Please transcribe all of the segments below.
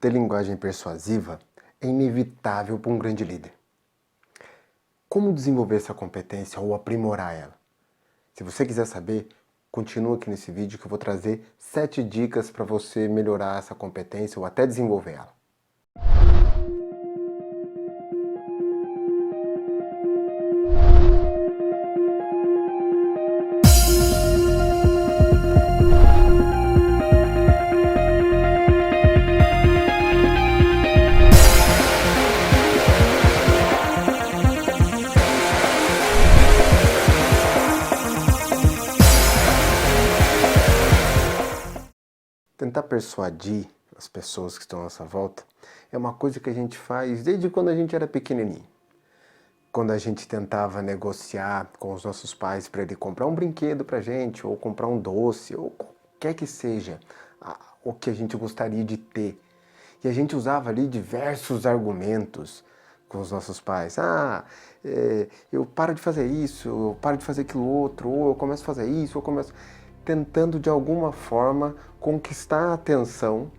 Ter linguagem persuasiva é inevitável para um grande líder. Como desenvolver essa competência ou aprimorar ela? Se você quiser saber, continua aqui nesse vídeo que eu vou trazer 7 dicas para você melhorar essa competência ou até desenvolver ela. Tentar persuadir as pessoas que estão à nossa volta é uma coisa que a gente faz desde quando a gente era pequenininho. Quando a gente tentava negociar com os nossos pais para ele comprar um brinquedo para a gente, ou comprar um doce, ou qualquer que seja o que a gente gostaria de ter. E a gente usava ali diversos argumentos com os nossos pais. Eu paro de fazer isso, eu paro de fazer aquilo outro, ou eu começo a fazer isso, ou eu começo... Tentando de alguma forma conquistar a atenção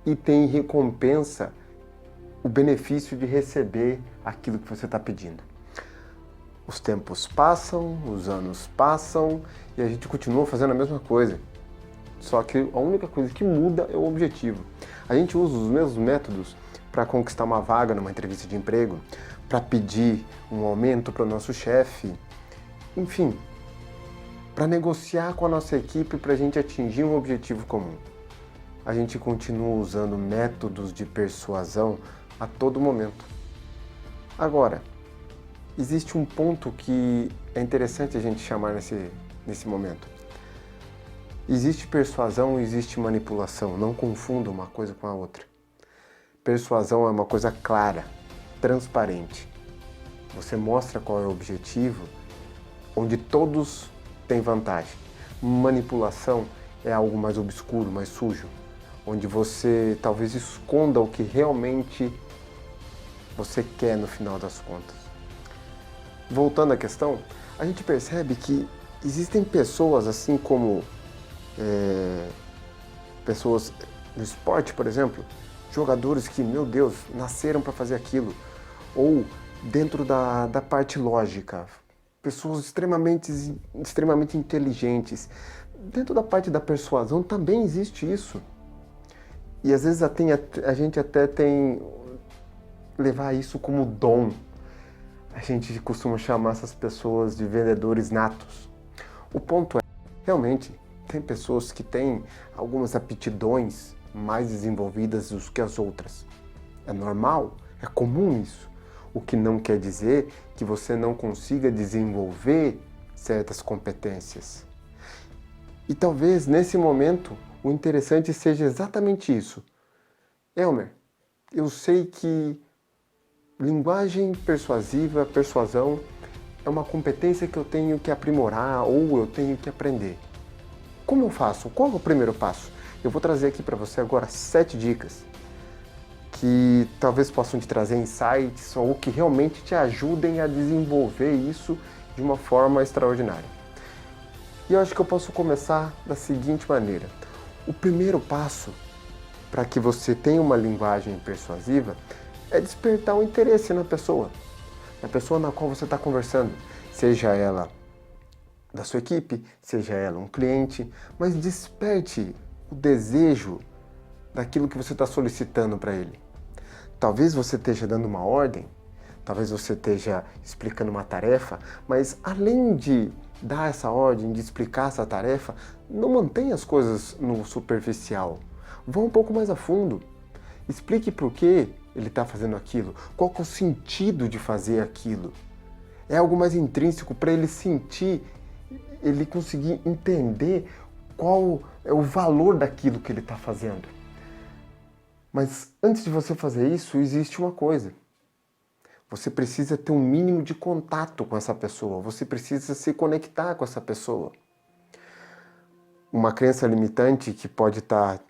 e ter em recompensa o benefício de receber aquilo que você está pedindo. Os tempos passam, os anos passam e a gente continua fazendo a mesma coisa. Só que a única coisa que muda é o objetivo. A gente usa os mesmos métodos para conquistar uma vaga numa entrevista de emprego, para pedir um aumento para o nosso chefe, enfim, para negociar com a nossa equipe para a gente atingir um objetivo comum. A gente continua usando métodos de persuasão a todo momento. Agora, existe um ponto que é interessante a gente chamar nesse momento. Existe persuasão e existe manipulação. Não confunda uma coisa com a outra. Persuasão é uma coisa clara, transparente. Você mostra qual é o objetivo, onde todos têm vantagem. Manipulação é algo mais obscuro, mais sujo, onde você talvez esconda o que realmente você quer no final das contas. Voltando à questão, a gente percebe que existem pessoas, assim como pessoas no esporte, por exemplo, jogadores que, meu Deus, nasceram para fazer aquilo, ou dentro da parte lógica, pessoas extremamente inteligentes. Dentro da parte da persuasão também existe isso. E às vezes a gente até tem levar isso como dom. A gente costuma chamar essas pessoas de vendedores natos. O ponto é, realmente, tem pessoas que têm algumas aptidões mais desenvolvidas do que as outras. É normal, é comum isso. O que não quer dizer que você não consiga desenvolver certas competências. E talvez, nesse momento, o interessante seja exatamente isso. Elmer, eu sei que linguagem persuasiva, persuasão, é uma competência que eu tenho que aprimorar ou eu tenho que aprender. Como eu faço? Qual é o primeiro passo? Eu vou trazer aqui para você agora 7 dicas que talvez possam te trazer insights ou que realmente te ajudem a desenvolver isso de uma forma extraordinária. E eu acho que eu posso começar da seguinte maneira. O primeiro passo para que você tenha uma linguagem persuasiva é despertar o interesse na pessoa na qual você está conversando, seja ela da sua equipe, seja ela um cliente, mas desperte o desejo daquilo que você está solicitando para ele. Talvez você esteja dando uma ordem, talvez você esteja explicando uma tarefa, mas além de dar essa ordem, de explicar essa tarefa, não mantenha as coisas no superficial. Vá um pouco mais a fundo. Explique por que ele está fazendo aquilo, qual que é o sentido de fazer aquilo. É algo mais intrínseco para ele sentir, ele conseguir entender qual é o valor daquilo que ele está fazendo. Mas antes de você fazer isso, existe uma coisa. Você precisa ter um mínimo de contato com essa pessoa. Você precisa se conectar com essa pessoa. Uma crença limitante que pode estar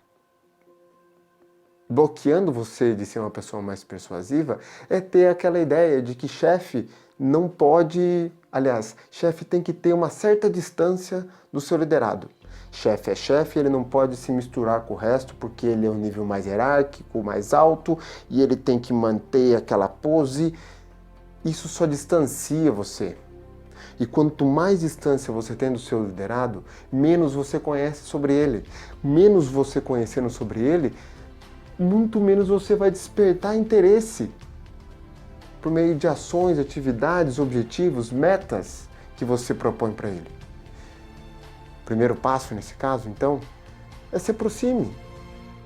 bloqueando você de ser uma pessoa mais persuasiva é ter aquela ideia de que chefe não pode... Aliás, chefe tem que ter uma certa distância do seu liderado. Chefe é chefe, ele não pode se misturar com o resto porque ele é um nível mais hierárquico, mais alto, e ele tem que manter aquela pose. Isso só distancia você. E quanto mais distância você tem do seu liderado, menos você conhece sobre ele. Menos você conhecendo sobre ele, muito menos você vai despertar interesse por meio de ações, atividades, objetivos, metas que você propõe para ele. O primeiro passo nesse caso, então, é se aproxime.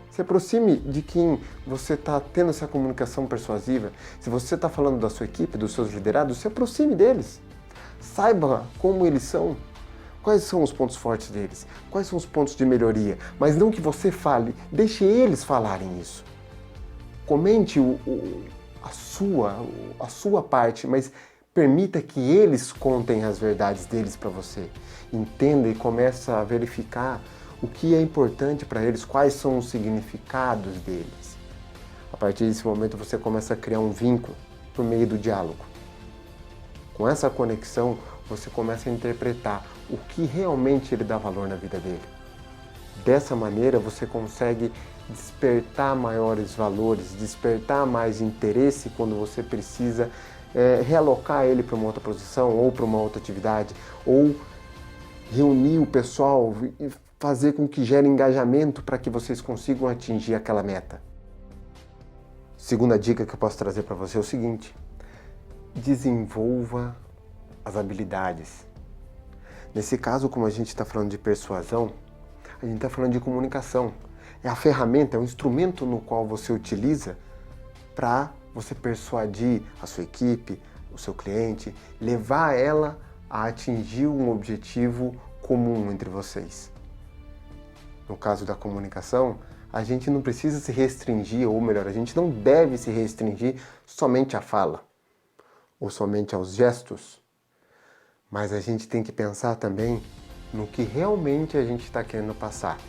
Se aproxime de quem você está tendo essa comunicação persuasiva. Se você está falando da sua equipe, dos seus liderados, se aproxime deles. Saiba como eles são. Quais são os pontos fortes deles? Quais são os pontos de melhoria? Mas não que você fale, deixe eles falarem isso. Comente a sua parte, mas permita que eles contem as verdades deles para você. Entenda e comece a verificar o que é importante para eles, quais são os significados deles. A partir desse momento você começa a criar um vínculo por meio do diálogo. Com essa conexão, você começa a interpretar o que realmente ele dá valor na vida dele. Dessa maneira, você consegue despertar maiores valores, despertar mais interesse quando você precisa realocar ele para uma outra posição ou para uma outra atividade, ou reunir o pessoal e fazer com que gere engajamento para que vocês consigam atingir aquela meta. Segunda dica que eu posso trazer para você é o seguinte: desenvolva as habilidades. Nesse caso, como a gente está falando de persuasão, a gente está falando de comunicação. É a ferramenta, é o instrumento no qual você utiliza para você persuadir a sua equipe, o seu cliente, levar ela a atingir um objetivo comum entre vocês. No caso da comunicação, a gente não precisa se restringir, ou melhor, a gente não deve se restringir somente à fala ou somente aos gestos, mas a gente tem que pensar também no que realmente a gente está querendo passar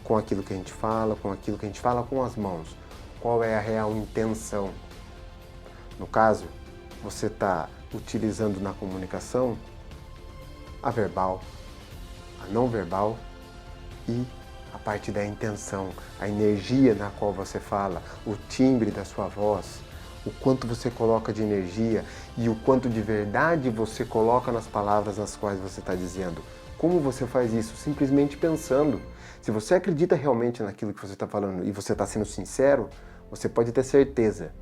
com aquilo que a gente fala, com aquilo que a gente fala com as mãos. Qual é a real intenção? No caso, você está utilizando na comunicação a verbal, a não verbal e a parte da intenção, a energia na qual você fala, o timbre da sua voz, o quanto você coloca de energia e o quanto de verdade você coloca nas palavras nas quais você está dizendo. Como você faz isso? Simplesmente pensando. Se você acredita realmente naquilo que você está falando e você está sendo sincero, você pode ter certeza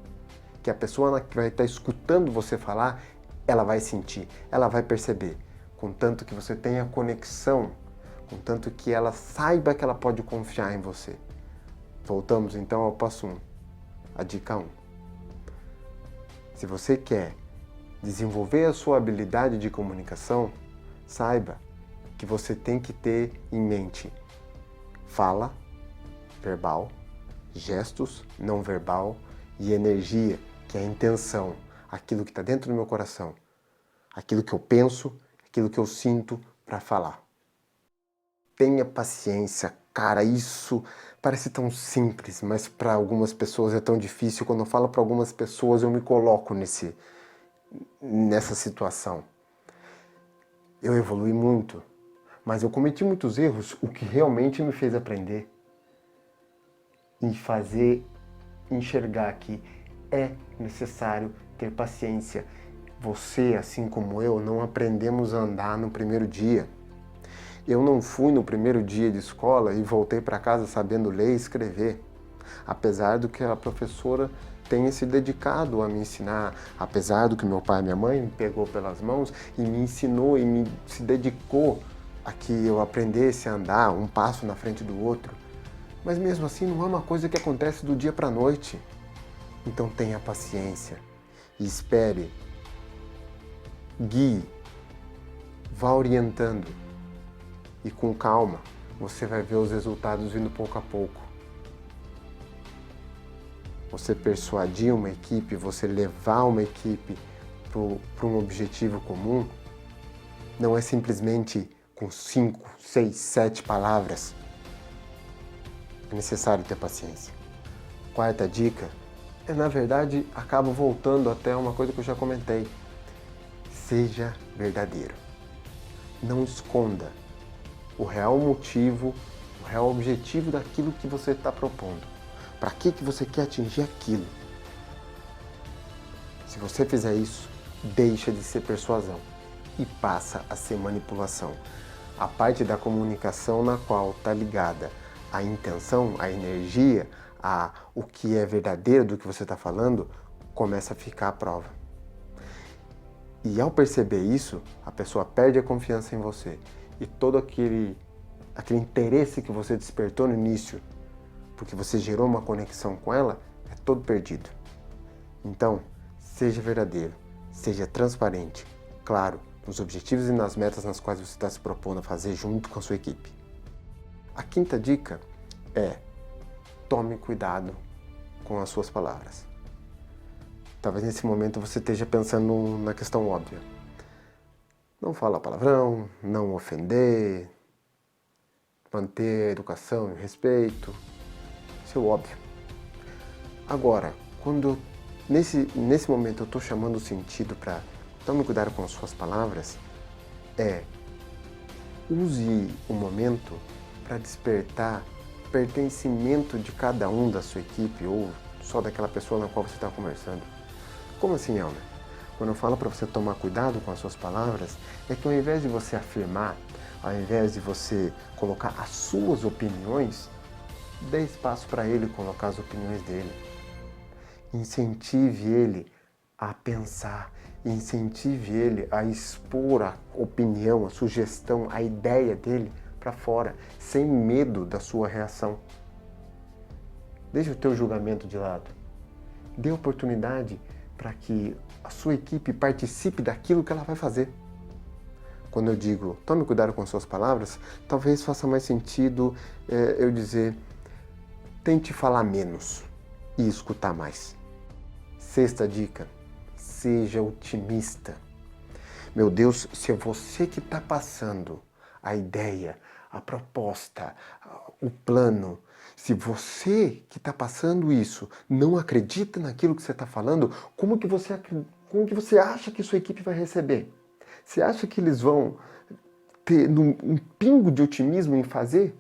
que a pessoa que vai estar escutando você falar, ela vai sentir, ela vai perceber, contanto que você tenha conexão, contanto que ela saiba que ela pode confiar em você. Voltamos então ao passo 1, a dica 1. Se você quer desenvolver a sua habilidade de comunicação, saiba que você tem que ter em mente fala, verbal, gestos, não verbal e energia, que é a intenção, aquilo que está dentro do meu coração, aquilo que eu penso, aquilo que eu sinto para falar. Tenha paciência, cara, isso parece tão simples, mas para algumas pessoas é tão difícil. Quando eu falo para algumas pessoas, eu me coloco nessa situação. Eu evolui muito, mas eu cometi muitos erros, o que realmente me fez aprender e fazer enxergar que é necessário ter paciência. Você, assim como eu, não aprendemos a andar no primeiro dia. Eu não fui no primeiro dia de escola e voltei para casa sabendo ler e escrever. Apesar do que a professora tenha se dedicado a me ensinar, apesar do que meu pai e minha mãe me pegou pelas mãos e me ensinou e se dedicou a que eu aprendesse a andar um passo na frente do outro. Mas mesmo assim não é uma coisa que acontece do dia para a noite. Então tenha paciência e espere. Guie, vá orientando e com calma você vai ver os resultados vindo pouco a pouco. Você persuadir uma equipe, você levar uma equipe para um objetivo comum, não é simplesmente com 5, 6, 7 palavras. É necessário ter paciência. Quarta dica na verdade, acabo voltando até uma coisa que eu já comentei. Seja verdadeiro. Não esconda o real motivo, o real objetivo daquilo que você está propondo. Para que você quer atingir aquilo? Se você fizer isso, deixa de ser persuasão e passa a ser manipulação. A parte da comunicação na qual está ligada a intenção, a energia, o que é verdadeiro do que você está falando, começa a ficar à prova. E ao perceber isso, a pessoa perde a confiança em você. E todo aquele interesse que você despertou no início, porque você gerou uma conexão com ela, é todo perdido. Então, seja verdadeiro, seja transparente, claro, nos objetivos e nas metas nas quais você está se propondo a fazer junto com a sua equipe. A quinta dica é: tome cuidado com as suas palavras. Talvez nesse momento você esteja pensando na questão óbvia. Não falar palavrão, não ofender, manter a educação e o respeito. Isso é óbvio. Agora, quando nesse momento eu estou chamando o sentido para tome cuidado com as suas palavras, use o momento para despertar pertencimento de cada um da sua equipe ou só daquela pessoa na qual você está conversando. Como assim, Elmer? Quando eu falo para você tomar cuidado com as suas palavras, é que ao invés de você afirmar, ao invés de você colocar as suas opiniões, dê espaço para ele colocar as opiniões dele. Incentive ele a pensar, incentive ele a expor a opinião, a sugestão, a ideia dele para fora, sem medo da sua reação. Deixe o teu julgamento de lado. Dê oportunidade para que a sua equipe participe daquilo que ela vai fazer. Quando eu digo, tome cuidado com as suas palavras, talvez faça mais sentido eu dizer, tente falar menos e escutar mais. Sexta dica, seja otimista. Meu Deus, se é você que está passando a ideia, a proposta, o plano, se você que está passando isso não acredita naquilo que você está falando, como que você acha que sua equipe vai receber? Você acha que eles vão ter um pingo de otimismo em fazer?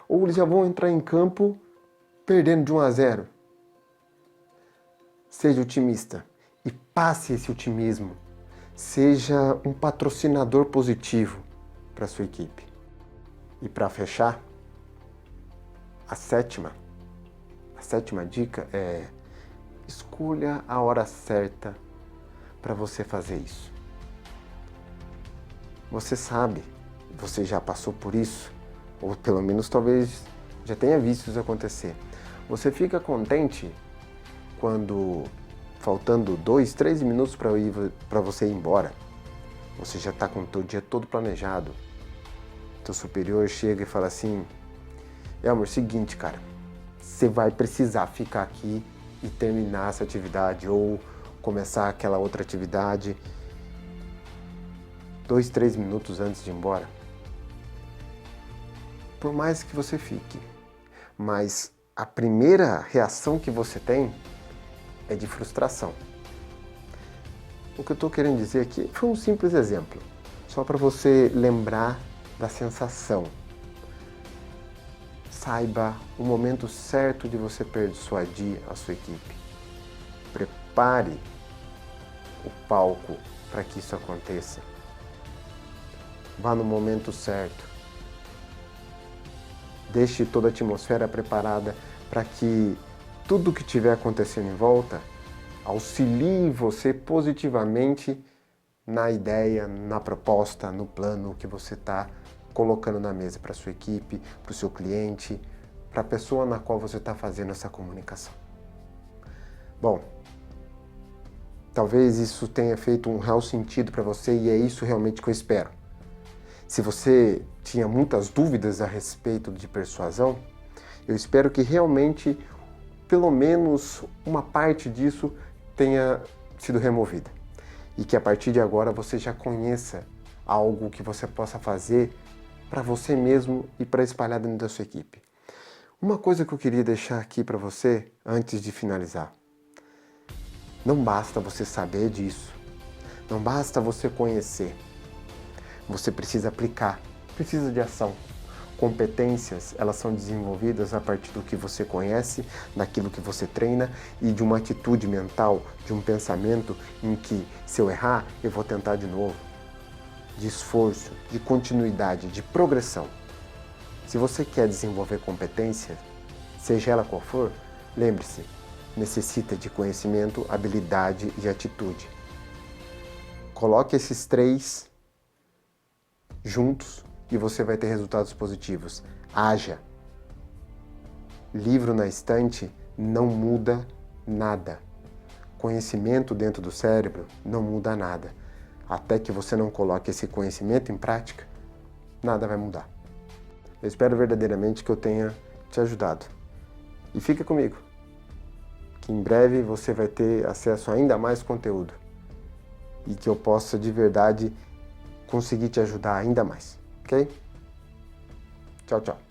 Ou eles já vão entrar em campo perdendo de 1-0? Seja otimista e passe esse otimismo. Seja um patrocinador positivo para a sua equipe. E para fechar, a sétima dica é: escolha a hora certa para você fazer isso. Você sabe, você já passou por isso, ou pelo menos talvez já tenha visto isso acontecer. Você fica contente quando, faltando 2-3 minutos para você ir embora, você já está com o seu dia todo planejado. Teu superior chega e fala assim: Elmer, seguinte, cara, você vai precisar ficar aqui e terminar essa atividade ou começar aquela outra atividade 2-3 minutos antes de ir embora. Por mais que você fique, mas a primeira reação que você tem é de frustração. O que eu estou querendo dizer aqui foi um simples exemplo, só para você lembrar da sensação. Saiba o momento certo de você persuadir a sua equipe. Prepare o palco para que isso aconteça. Vá no momento certo. Deixe toda a atmosfera preparada para que tudo que estiver acontecendo em volta auxilie você positivamente na ideia, na proposta, no plano que você está colocando na mesa para a sua equipe, para o seu cliente, para a pessoa na qual você está fazendo essa comunicação. Bom, talvez isso tenha feito um real sentido para você e é isso realmente que eu espero. Se você tinha muitas dúvidas a respeito de persuasão, eu espero que realmente, pelo menos uma parte disso tenha sido removida. E que a partir de agora você já conheça algo que você possa fazer para você mesmo e para espalhar dentro da sua equipe. Uma coisa que eu queria deixar aqui para você antes de finalizar. Não basta você saber disso. Não basta você conhecer. Você precisa aplicar. precisa de ação. Competências, elas são desenvolvidas a partir do que você conhece, daquilo que você treina e de uma atitude mental, de um pensamento em que, se eu errar, eu vou tentar de novo. De esforço, de continuidade, de progressão. Se você quer desenvolver competência, seja ela qual for, lembre-se, necessita de conhecimento, habilidade e atitude. Coloque esses três juntos e você vai ter resultados positivos. Haja. Livro na estante não muda nada. Conhecimento dentro do cérebro não muda nada. Até que você não coloque esse conhecimento em prática, nada vai mudar. Eu espero verdadeiramente que eu tenha te ajudado. E fica comigo, que em breve você vai ter acesso a ainda mais conteúdo e que eu possa de verdade conseguir te ajudar ainda mais, ok? Tchau, tchau.